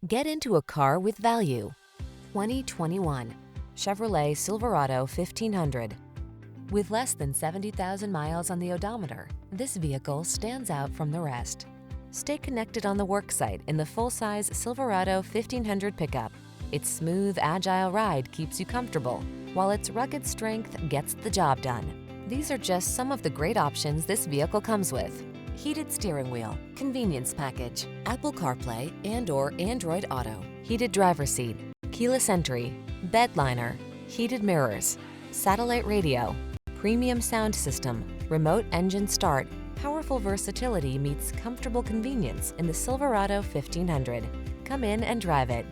Get into a car with value. 2021 Chevrolet Silverado 1500. With less than 70,000 miles on the odometer, this vehicle stands out from the rest. Stay connected on the worksite in the full-size Silverado 1500 pickup. Its smooth, agile ride keeps you comfortable, while its rugged strength gets the job done. These are just some of the great options this vehicle comes with: heated steering wheel, convenience package, Apple CarPlay and/or Android Auto, heated driver's seat, keyless entry, bed liner, heated mirrors, satellite radio, premium sound system, remote engine start. Powerful versatility meets comfortable convenience in the Silverado 1500. Come in and drive it.